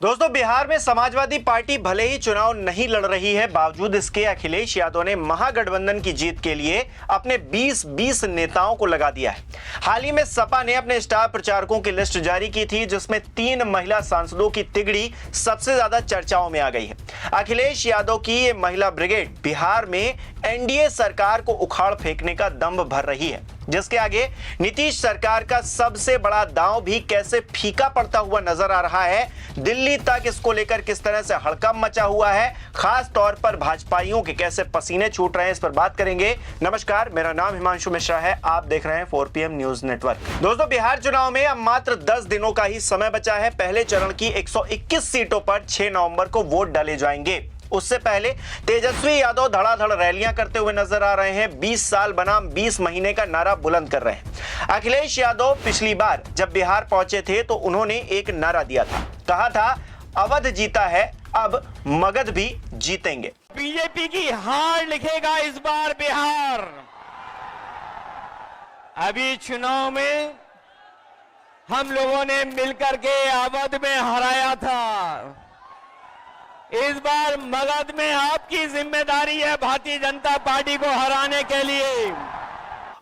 दोस्तों, बिहार में समाजवादी पार्टी भले ही चुनाव नहीं लड़ रही है, बावजूद इसके अखिलेश यादव ने महागठबंधन की जीत के लिए अपने 20 नेताओं को लगा दिया है। हाल ही में सपा ने अपने स्टार प्रचारकों की लिस्ट जारी की थी, जिसमें 3 महिला सांसदों की तिगड़ी सबसे ज्यादा चर्चाओं में आ गई है। अखिलेश यादव की ये महिला ब्रिगेड बिहार में एनडीए सरकार को उखाड़ फेंकने का दम भर रही है, जिसके आगे नीतीश सरकार का सबसे बड़ा दांव भी कैसे फीका पड़ता हुआ नजर आ रहा है। दिल्ली तक इसको लेकर किस तरह से हड़कंप मचा हुआ है, खास तौर पर भाजपाइयों के कैसे पसीने छूट रहे हैं, इस पर बात करेंगे। नमस्कार, मेरा नाम हिमांशु मिश्रा है, आप देख रहे हैं 4PM न्यूज नेटवर्क। दोस्तों, बिहार चुनाव में अब मात्र 10 दिनों का ही समय बचा है। पहले चरण की 121 सीटों पर 6 नवंबर को वोट डाले जाएंगे। उससे पहले तेजस्वी यादव धड़ाधड़ रैलियां करते हुए नजर आ रहे हैं। 20 साल बनाम 20 महीने का नारा बुलंद कर रहे हैं। अखिलेश यादव पिछली बार जब बिहार पहुंचे थे तो उन्होंने एक नारा दिया था, कहा था अवध जीता है, अब मगध भी जीतेंगे। बीजेपी की हार लिखेगा इस बार बिहार। अभी चुनाव में हम लोगों ने मिलकर के अवध में हराया था। इस बार मगध में आपकी जिम्मेदारी है भारतीय जनता पार्टी को हराने के लिए।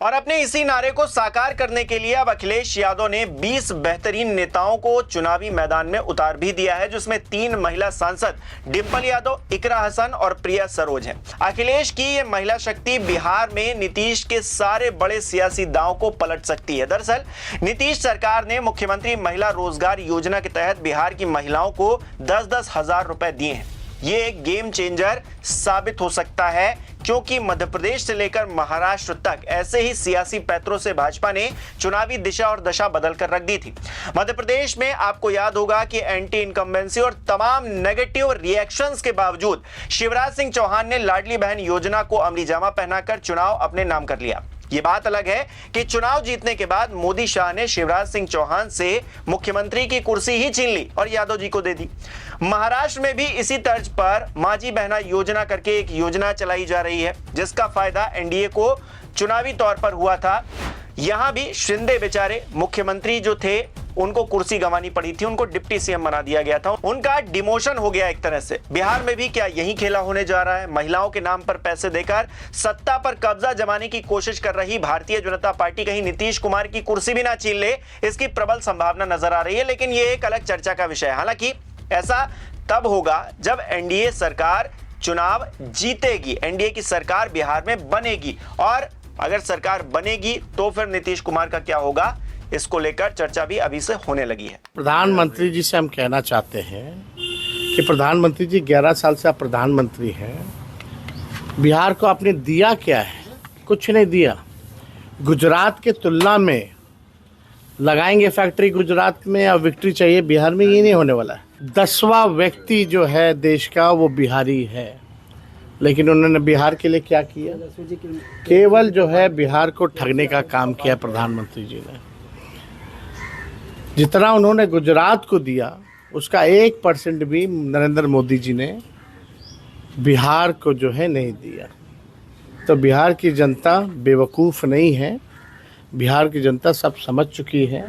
और अपने इसी नारे को साकार करने के लिए अब अखिलेश यादव ने 20 बेहतरीन नेताओं को चुनावी मैदान में उतार भी दिया है, जिसमें 3 महिला सांसद डिंपल यादव, इकरा हसन और प्रिया सरोज हैं। अखिलेश की ये महिला शक्ति बिहार में नीतीश के सारे बड़े सियासी दांव को पलट सकती है। दरअसल नीतीश सरकार ने मुख्यमंत्री महिला रोजगार योजना के तहत बिहार की महिलाओं को 10-10 हजार रुपए दिए हैं। ये एक गेम चेंजर साबित हो सकता है, क्योंकि मध्य प्रदेश से लेकर महाराष्ट्र तक ऐसे ही सियासी पैतरों से भाजपा ने चुनावी दिशा और दशा बदल कर रख दी थी। मध्य प्रदेश में आपको याद होगा कि एंटी इनकम्बेंसी और तमाम नेगेटिव रिएक्शंस के बावजूद शिवराज सिंह चौहान ने लाडली बहन योजना को अमली जामा पहनाकर चुनाव अपने नाम कर लिया। ये बात अलग है कि चुनाव जीतने के बाद मोदी शाह ने शिवराज सिंह चौहान से मुख्यमंत्री की कुर्सी ही छीन ली और यादव जी को दे दी। महाराष्ट्र में भी इसी तर्ज पर माझी बहना योजना करके एक योजना चलाई जा रही है, जिसका फायदा एनडीए को चुनावी तौर पर हुआ था। यहां भी शिंदे बेचारे मुख्यमंत्री जो थे उनको कुर्सी गंवानी पड़ी थी, उनको डिप्टी सीएम बना दिया गया था, उनका डिमोशन हो गया एक तरह से। बिहार में भी क्या यही खेला होने जा रहा है? महिलाओं के नाम पर पैसे देकर सत्ता पर कब्जा जमाने की कोशिश कर रही भारतीय जनता पार्टी कहीं नीतीश कुमार की कुर्सी भी ना छीन ले, इसकी प्रबल संभावना नजर आ रही है। लेकिन ये एक अलग चर्चा का विषय है। हालांकि ऐसा तब होगा जब एनडीए सरकार चुनाव जीतेगी, एनडीए की सरकार बिहार में बनेगी, और अगर सरकार बनेगी तो फिर नीतीश कुमार का क्या होगा, इसको लेकर चर्चा भी अभी से होने लगी है। प्रधानमंत्री जी से हम कहना चाहते हैं कि प्रधानमंत्री जी 11 साल से आप प्रधानमंत्री हैं, बिहार को आपने दिया क्या है? कुछ नहीं दिया। गुजरात के तुलना में लगाएंगे फैक्ट्री गुजरात में या विक्ट्री चाहिए बिहार में, ये नहीं होने वाला है। 10वां व्यक्ति जो है देश का वो बिहारी है, लेकिन उन्होंने बिहार के लिए क्या किया? केवल जो है बिहार को ठगने का काम किया प्रधानमंत्री जी ने। जितना उन्होंने गुजरात को दिया उसका 1% भी नरेंद्र मोदी जी ने बिहार को जो है नहीं दिया। तो बिहार की जनता बेवकूफ़ नहीं है, बिहार की जनता सब समझ चुकी है।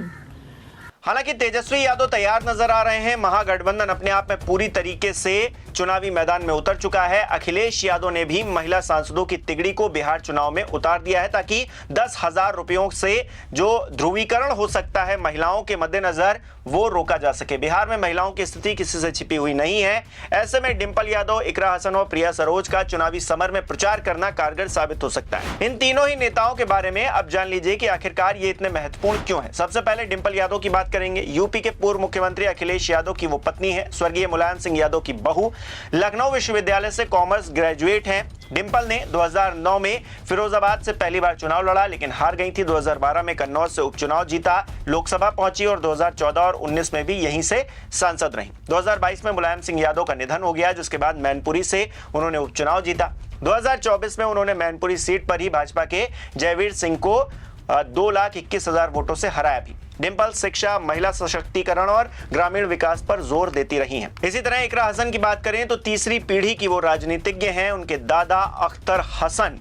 हालांकि तेजस्वी यादव तैयार नजर आ रहे हैं। महागठबंधन अपने आप में पूरी तरीके से चुनावी मैदान में उतर चुका है। अखिलेश यादव ने भी महिला सांसदों की तिगड़ी को बिहार चुनाव में उतार दिया है, ताकि 10,000 रुपयों से जो ध्रुवीकरण हो सकता है महिलाओं के मद्देनजर, वो रोका जा सके। बिहार में महिलाओं की स्थिति किसी से छिपी हुई नहीं है। ऐसे में डिंपल यादव, इकरा हसन और प्रिया सरोज का चुनावी समर में प्रचार करना कारगर साबित हो सकता है। इन तीनों ही नेताओं के बारे में अब जान लीजिए कि आखिरकार ये इतने महत्वपूर्ण क्यों है। सबसे पहले डिंपल यादव की बात करेंगे। यूपी के पूर्व मुख्यमंत्री अखिलेश यादव की वो पत्नी है, स्वर्गीय मुलायम सिंह यादव की बहू। लखनऊ विश्वविद्यालय से कॉमर्स ग्रेजुएट हैं। डिंपल ने 2009 में फिरोजाबाद से पहली बार चुनाव लड़ा, लेकिन हार गई थी। 2012 में कन्नौज से उपचुनाव जीता, लोकसभा पहुंची और 2014 और 19 में भी यहीं से सांसद रही। 2022 में मुलायम सिंह यादव का निधन हो गया, जिसके बाद मैनपुरी से उन्होंने उपचुनाव जीता। 2024 में उन्होंने मैनपुरी सीट पर ही भाजपा के जयवीर सिंह को 2,21,000 वोटों से हराया भी। डिंपल शिक्षा, महिला सशक्तिकरण और ग्रामीण विकास पर जोर देती रही हैं। इसी तरह इकरा हसन की बात करें तो तीसरी पीढ़ी की वो राजनीतिज्ञ हैं। उनके दादा अख्तर हसन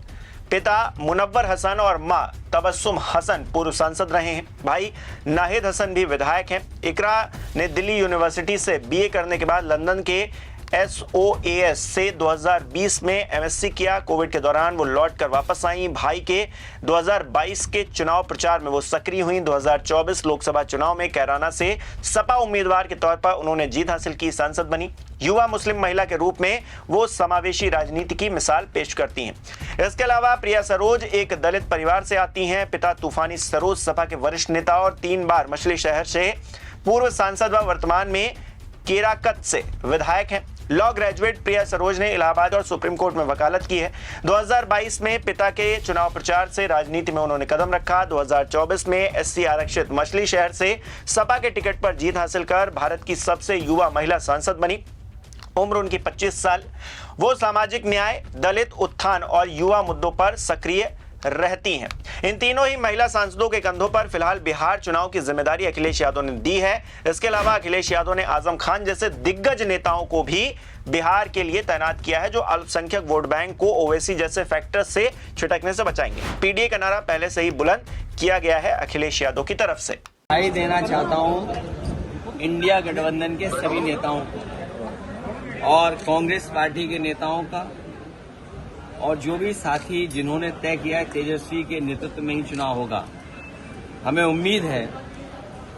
पिता मुनव्वर हसन और मां तबस्सुम हसन पूर्व सांसद रहे हैं। भाई नाहिद हसन भी विधायक हैं। इकरा ने दिल्ली यूनिवर्सिटी से बीए करने के बाद लंदन के SOAS से 2020 में MSc किया। कोविड के दौरान वो लौट कर वापस आई। भाई के 2022 के चुनाव प्रचार में वो सक्रिय हुई। 2024 लोकसभा चुनाव में कैराना से सपा उम्मीदवार के तौर पर उन्होंने जीत हासिल की, सांसद बनी। युवा मुस्लिम महिला के रूप में वो समावेशी राजनीति की मिसाल पेश करती हैं। इसके अलावा प्रिया सरोज एक दलित परिवार से आती हैं। पिता तूफानी सरोज सपा के वरिष्ठ नेता और 3 बार मछली शहर से पूर्व सांसद व वर्तमान में केराकत से विधायक हैं। लॉ ग्रेजुएट प्रिया सरोज ने इलाहाबाद और सुप्रीम कोर्ट में वकालत की है। 2022 में पिता के चुनाव प्रचार से राजनीति में उन्होंने कदम रखा। 2024 में SC आरक्षित मछली शहर से सपा के टिकट पर जीत हासिल कर भारत की सबसे युवा महिला सांसद बनी। उम्र उनकी 25 साल। वो सामाजिक न्याय, दलित उत्थान और युवा मुद्दों पर सक्रिय रहती हैं। इन तीनों ही महिला सांसदों के कंधों पर फिलहाल बिहार चुनाव की जिम्मेदारी अखिलेश यादव ने दी है। इसके अलावा अखिलेश यादव ने आजम खान जैसे दिग्गज नेताओं को भी बिहार के लिए तैनात किया है, जो अल्पसंख्यक वोट बैंक को ओवैसी जैसे फैक्टर से छिटकने से बचाएंगे। पीडीए का नारा पहले से ही बुलंद किया गया है अखिलेश यादव की तरफ से। बधाई देना चाहता हूं इंडिया गठबंधन के सभी नेताओं को और कांग्रेस पार्टी के नेताओं का, और जो भी साथी जिन्होंने तय किया है तेजस्वी के नेतृत्व में ही चुनाव होगा। हमें उम्मीद है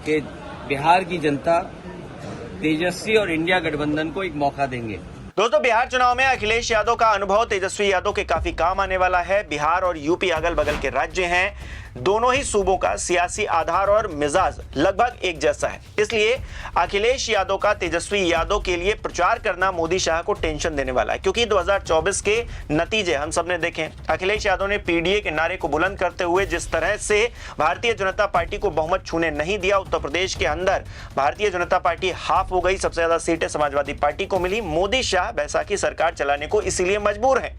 कि बिहार की जनता तेजस्वी और इंडिया गठबंधन को एक मौका देंगे। दोस्तों, बिहार चुनाव में अखिलेश यादव का अनुभव तेजस्वी यादव के काफी काम आने वाला है। बिहार और यूपी अगल बगल के राज्य हैं। दोनों ही सूबों का सियासी आधार और मिजाज लगभग एक जैसा है। इसलिए अखिलेश यादव का तेजस्वी यादव के लिए प्रचार करना मोदी शाह को टेंशन देने वाला है, क्योंकि 2024 के नतीजे हम सबने देखे। अखिलेश यादव ने पीडीए के नारे को बुलंद करते हुए जिस तरह से भारतीय जनता पार्टी को बहुमत छूने नहीं दिया। उत्तर प्रदेश के अंदर भारतीय जनता पार्टी हाफ हो गई, सबसे ज्यादा सीटें समाजवादी पार्टी को मिली। मोदी शाह बैसाखी सरकार चलाने को इसीलिए मजबूर है।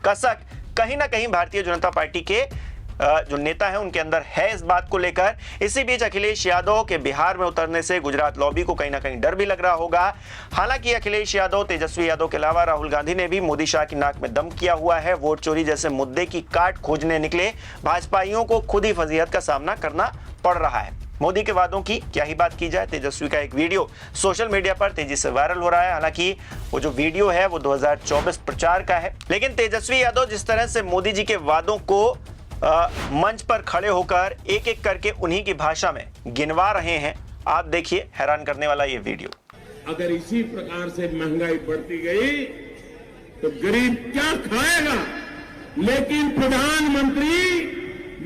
कसक कहीं ना कहीं भारतीय जनता पार्टी के जो नेता है उनके अंदर है इस बात को लेकर। इसी बीच अखिलेश यादव के बिहार में उतरने से गुजरात लॉबी को कहीं ना कहीं डर भी लग रहा होगा। हालांकि अखिलेश यादव, तेजस्वी यादव के अलावा राहुल गांधी ने भी मोदी शाह की नाक में दम किया हुआ है। वोट चोरी जैसे मुद्दे की काट खोजने निकले भाजपाइयों को खुद ही फजीहत का सामना करना पड़ रहा है। मोदी के वादों की क्या ही बात की जाए, तेजस्वी का एक वीडियो सोशल मीडिया पर तेजी से वायरल हो रहा है। हालांकि वो जो वीडियो है वो 2024 प्रचार का है, लेकिन तेजस्वी यादव जिस तरह से मोदी जी के वादों को मंच पर खड़े होकर एक एक करके उन्हीं की भाषा में गिनवा रहे हैं, आप देखिए हैरान करने वाला ये वीडियो। अगर इसी प्रकार से महंगाई बढ़ती गई तो गरीब क्या खाएगा? लेकिन प्रधानमंत्री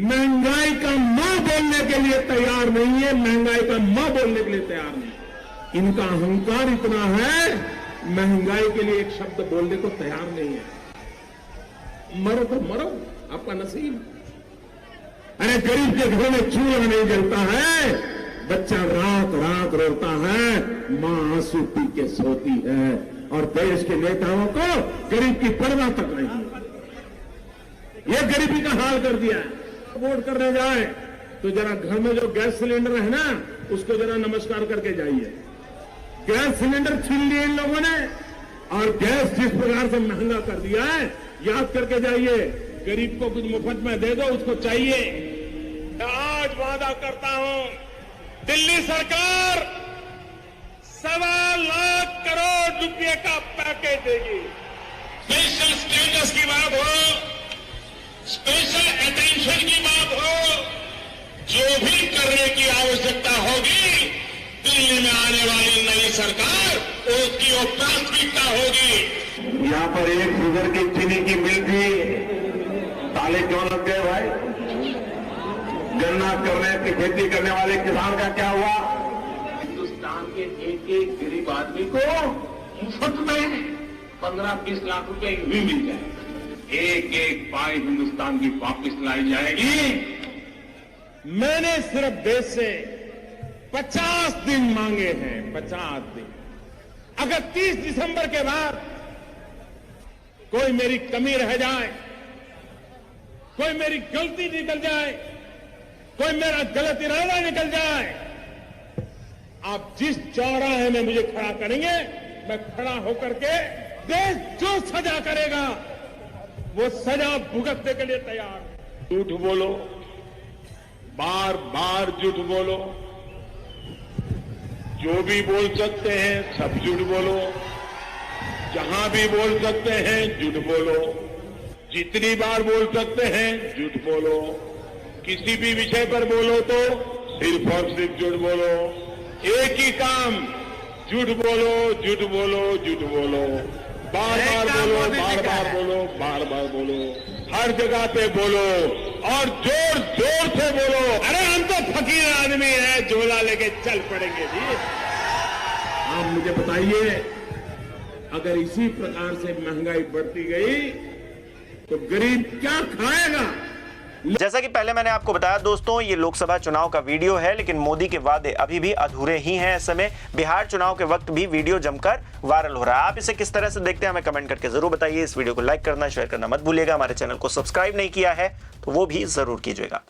महंगाई का मां बोलने के लिए तैयार नहीं है, महंगाई का मां बोलने के लिए तैयार नहीं। इनका अहंकार इतना है, महंगाई के लिए एक शब्द बोलने को तैयार नहीं है। मरो तो मरो, आपका नसीब। अरे गरीब के घर में चूल्हा नहीं जलता है, बच्चा रात रात रोता है, मां आंसू पी के सोती है, और देश के नेताओं को गरीब की परवाह तक नहीं। ये गरीबी का हाल कर दिया है। वोट करने जाए तो जरा घर में जो गैस सिलेंडर है ना, उसको जरा नमस्कार करके जाइए। गैस सिलेंडर छीन लिए इन लोगों ने, और गैस जिस प्रकार से महंगा कर दिया है, याद करके जाइए। गरीब को कुछ मुफ्त में दे दो, उसको चाहिए। आज वादा करता हूं, दिल्ली सरकार 1.25 लाख करोड़ रुपए का पैकेज देगी। स्पेशल स्टेटस की बात हो, स्पेशल अटेंशन की बात हो, जो भी करने की आवश्यकता होगी, दिल्ली में आने वाली नई सरकार उसकी वो प्राथमिकता होगी। यहाँ पर एक शुगर की चीनी की मिल थी, ताले क्यों लग गए भाई? गन्ना करने की खेती करने वाले किसान का क्या हुआ? हिंदुस्तान के एक एक गरीब आदमी को मुफ्त में 15-20 लाख रुपए भी मिल जाए। एक एक पाई हिंदुस्तान की वापिस लाई जाएगी। मैंने सिर्फ देश से 50 दिन मांगे हैं, 50 दिन। अगर 30 दिसंबर के बाद कोई मेरी कमी रह जाए, कोई मेरी गलती निकल जाए, कोई मेरा गलत इरादा निकल जाए, आप जिस चौराहे में मुझे खड़ा करेंगे, मैं खड़ा होकर के देश जो सजा करेगा वो सजा भुगतने के लिए तैयार है। झूठ बोलो, बार बार झूठ बोलो, जो भी बोल सकते हैं सब झूठ बोलो, जहां भी बोल सकते हैं झूठ बोलो, जितनी बार बोल सकते हैं झूठ बोलो, किसी भी विषय पर बोलो तो सिर्फ और सिर्फ झूठ बोलो। एक ही काम, झूठ बोलो, झूठ बोलो, झूठ बोलो, बार बार बोलो, बार बार बोलो, बार बार बोलो, हर जगह पे बोलो और जोर जोर से बोलो। अरे हम तो फकीर आदमी हैं, झोला लेके चल पड़ेंगे जी। आप मुझे बताइए, अगर इसी प्रकार से महंगाई बढ़ती गई तो गरीब क्या खाएगा? जैसा कि पहले मैंने आपको बताया दोस्तों, ये लोकसभा चुनाव का वीडियो है, लेकिन मोदी के वादे अभी भी अधूरे ही हैं। ऐसे में बिहार चुनाव के वक्त भी वीडियो जमकर वायरल हो रहा है। आप इसे किस तरह से देखते हैं हमें कमेंट करके जरूर बताइए। इस वीडियो को लाइक करना, शेयर करना मत भूलिएगा। हमारे चैनल को सब्सक्राइब नहीं किया है तो वो भी जरूर कीजिएगा।